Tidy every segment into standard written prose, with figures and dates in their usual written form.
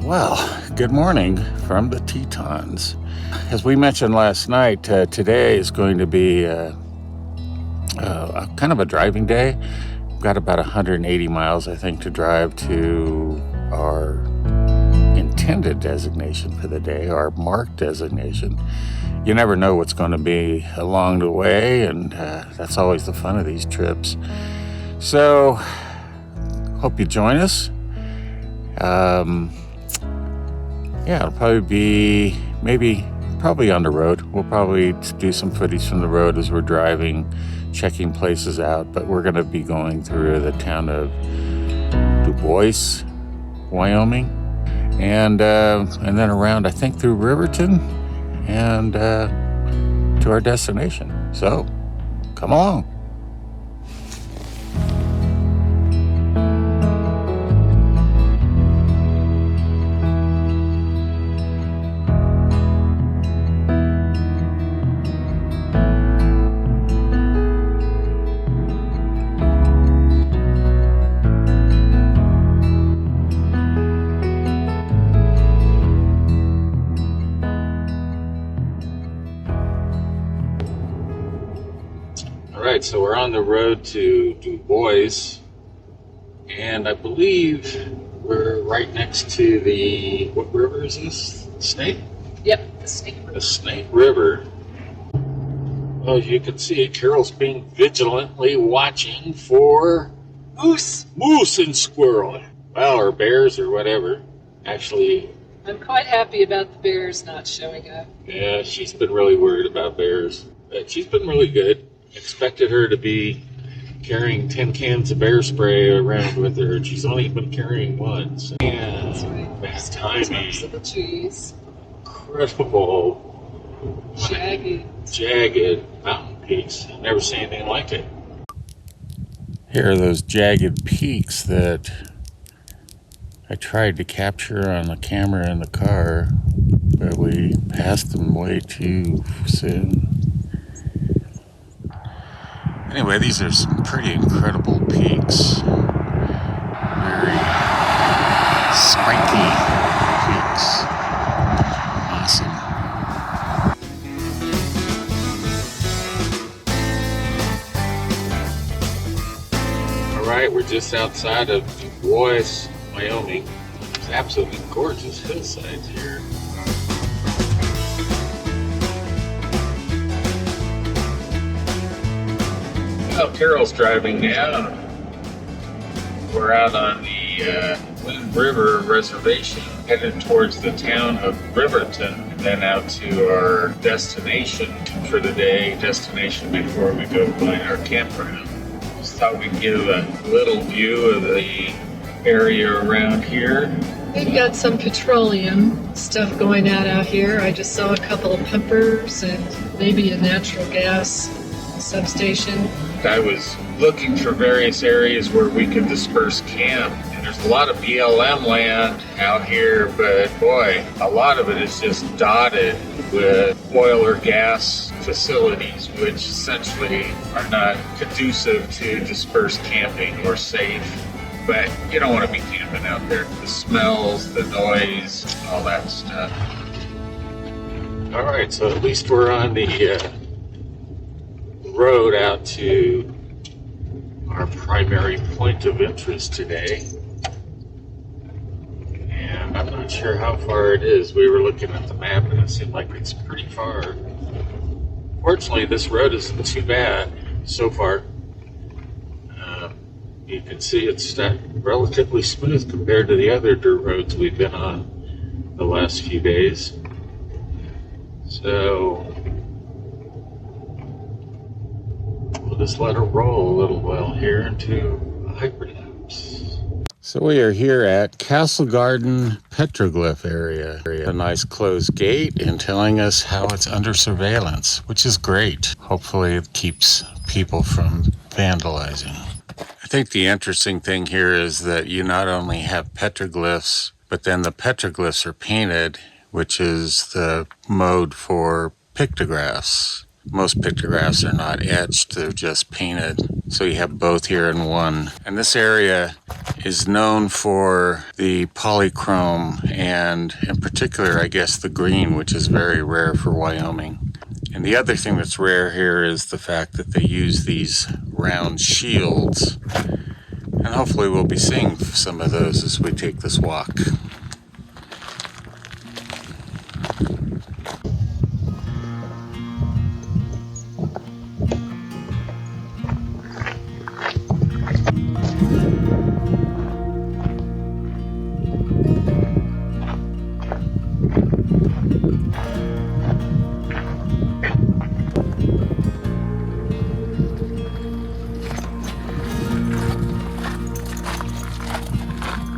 Well, good morning from the Tetons. As we mentioned last night, today is going to be a kind of a driving day. We've got about 180 miles, I think, to drive to our intended designation for the day, our marked designation. You never know what's going to be along the way, and that's always the fun of these trips. So, hope you join us. It'll probably be probably on the road. We'll probably do some footage from the road as we're driving, checking places out, but we're going to be going through the town of Dubois, Wyoming, and then around, I think, through Riverton and to our destination. So, come along. Alright, so we're on the road to Dubois, and I believe we're right next to what river is this? Snake? Yep, the Snake River. The Snake River. Well, as you can see, Carol's being vigilantly watching for moose and squirrel. Well, or bears or whatever. Actually, I'm quite happy about the bears not showing up. yeah, she's been really worried about bears, but she's been really good. Expected her to be carrying 10 cans of bear spray around with her, and she's only been carrying one. So, yeah, That's right. bad Tops timing. of the trees. Incredible, Jagged mountain peaks. I've never seen anything like it. Here are those jagged peaks that I tried to capture on the camera in the car, but we passed them way too soon. Anyway, these are some pretty incredible peaks. Very spiky peaks. Awesome. Alright, we're just outside of Dubois, Wyoming. It's absolutely gorgeous hillsides here. Well, Carol's driving now. We're out on the Wind River Reservation, headed towards the town of Riverton, and then out to our destination for the day, before we go find our campground. Just thought we'd give a little view of the area around here. They've got some petroleum stuff going out here. I just saw a couple of pumpers and maybe a natural gas substation. I was looking for various areas where we could disperse camp, and there's a lot of BLM land out here, but boy, a lot of it is just dotted with oil or gas facilities, which essentially are not conducive to dispersed camping or safe. But you don't want to be camping out there. The smells, the noise, all that stuff. All right, so at least we're on the road out to our primary point of interest today. And I'm not sure how far it is. We were looking at the map and it seemed like it's pretty far. Fortunately, this road isn't too bad so far. You can see it's relatively smooth compared to the other dirt roads we've been on the last few days. So we'll just let it roll a little while here into hyperlapse. So we are here at Castle Garden Petroglyph area. A nice closed gate and telling us how it's under surveillance, which is great. Hopefully it keeps people from vandalizing. I think the interesting thing here is that you not only have petroglyphs, but then the petroglyphs are painted, which is the mode for pictographs. Most pictographs are not etched, they're just painted. So you have both here in one. And this area is known for the polychrome and in particular, I guess, the green, which is very rare for Wyoming. And the other thing that's rare here is the fact that they use these round shields. And hopefully we'll be seeing some of those as we take this walk.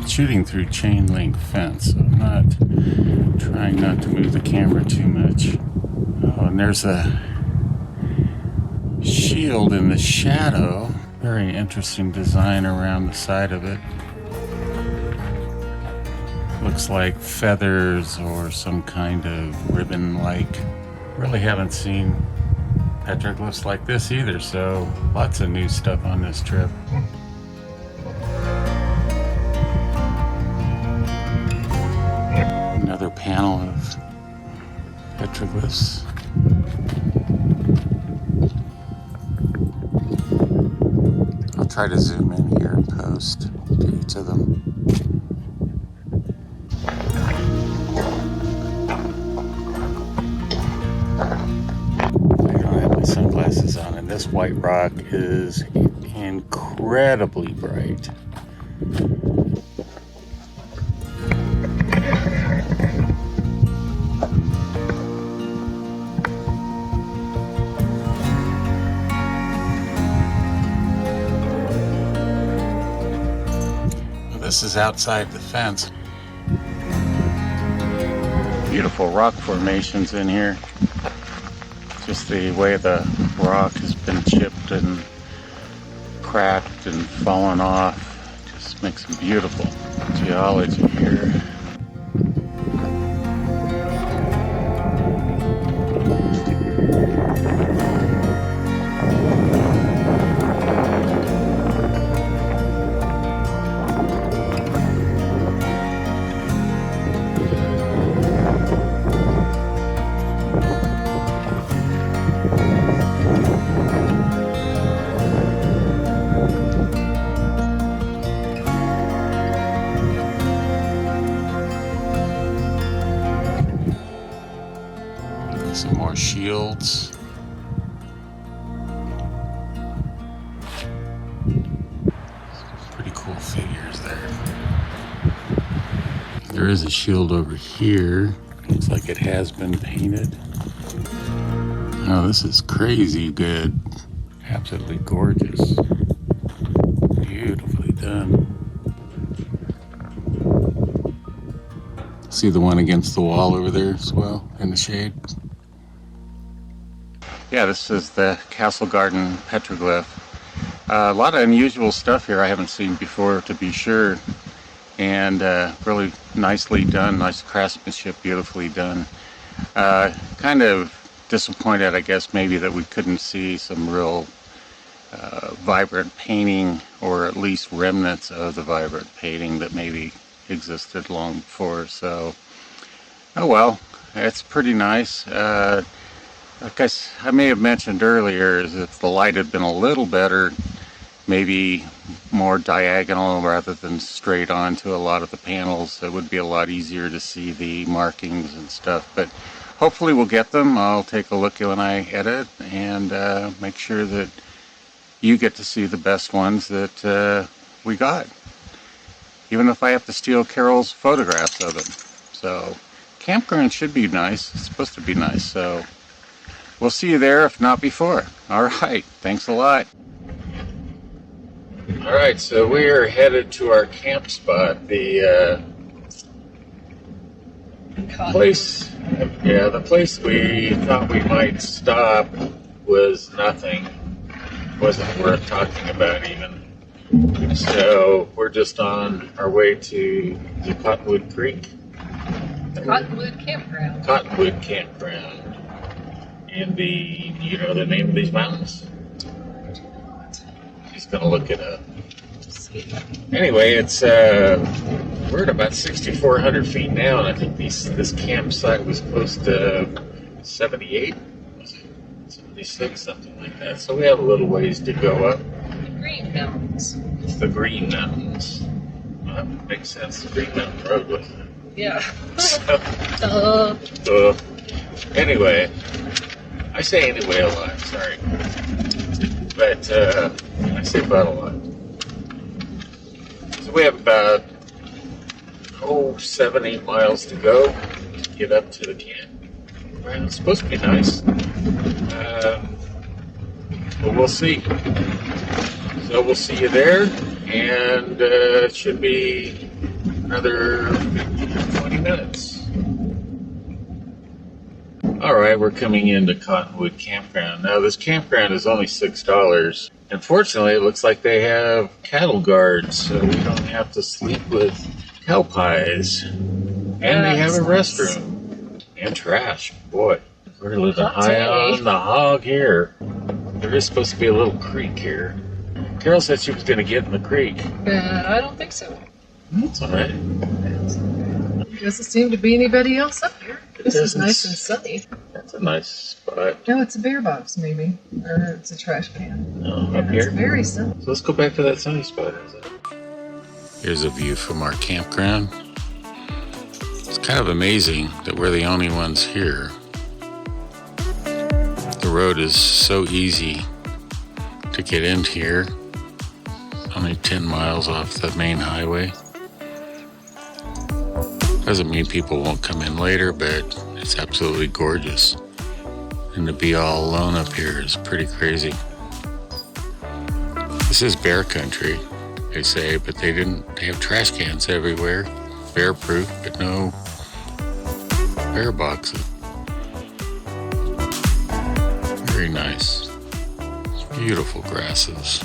Shooting through chain link fence, so I'm not trying not to move the camera too much. Oh, and there's a shield in the shadow. Very interesting design around the side of it. Looks like feathers or some kind of ribbon-like. Really haven't seen petroglyphs like this either, so lots of new stuff on this trip. Another panel of petroglyphs. I'll try to zoom in here and post to each of them. I don't have my sunglasses on, and this white rock is incredibly bright. This is outside the fence. Beautiful rock formations in here. Just the way the rock has been chipped and cracked and fallen off. Just makes some beautiful geology here. Some more shields. Pretty cool figures there. There is a shield over here. Looks like it has been painted. Oh, this is crazy good. Absolutely gorgeous. Beautifully done. See the one against the wall over there as well in the shade. Yeah, this is the Castle Garden petroglyph. A lot of unusual stuff here I haven't seen before, to be sure, and really nicely done, nice craftsmanship, beautifully done. Kind of disappointed, I guess, maybe that we couldn't see some real vibrant painting, or at least remnants of the vibrant painting that maybe existed long before. So, oh well, it's pretty nice. Like I may have mentioned earlier, is if the light had been a little better, maybe more diagonal rather than straight on to a lot of the panels, it would be a lot easier to see the markings and stuff. But hopefully we'll get them. I'll take a look when I edit and make sure that you get to see the best ones that we got, even if I have to steal Carol's photographs of them. So campground should be nice. It's supposed to be nice. So we'll see you there, if not before. All right, thanks a lot. All right, so we are headed to our camp spot. The place, yeah, the place we thought we might stop was nothing. Wasn't worth talking about even. So we're just on our way to the Cottonwood Creek. Cottonwood Campground. Cottonwood Campground. in you know the name of these mountains? He's gonna look it up. Anyway, it's we're at about 6,400 feet now, and I think this campsite was close to 78, was it 76, something like that. So we have a little ways to go up. The Green Mountains. It's the Green Mountains. Well, that makes sense. The Green Mountain Road, wasn't it? Yeah. Anyway, I say anyway a lot. Sorry, but I say but a lot. So we have about 7-8 miles to go to get up to the camp. Well, it's supposed to be nice, but we'll see. So we'll see you there, and it should be another 20 minutes. All right, we're coming into Cottonwood Campground. Now, this campground is only $6. Unfortunately, it looks like they have cattle guards, so we don't have to sleep with cow pies. And they have a restroom. And trash. Boy, we're living high on the hog here. There is supposed to be a little creek here. Carol said she was going to get in the creek. I don't think so. That's all right. Doesn't seem to be anybody else up here. This is nice and sunny. That's a nice spot. No, it's a beer box, maybe. Or it's a trash can. No, up here? It's very sunny. So let's go back to that sunny spot. Here's a view from our campground. It's kind of amazing that we're the only ones here. The road is so easy to get in here. Only 10 miles off the main highway. Doesn't mean people won't come in later, but it's absolutely gorgeous. And to be all alone up here is pretty crazy. This is bear country, they say, but they have trash cans everywhere. Bear proof, but no bear boxes. Very nice. Beautiful grasses.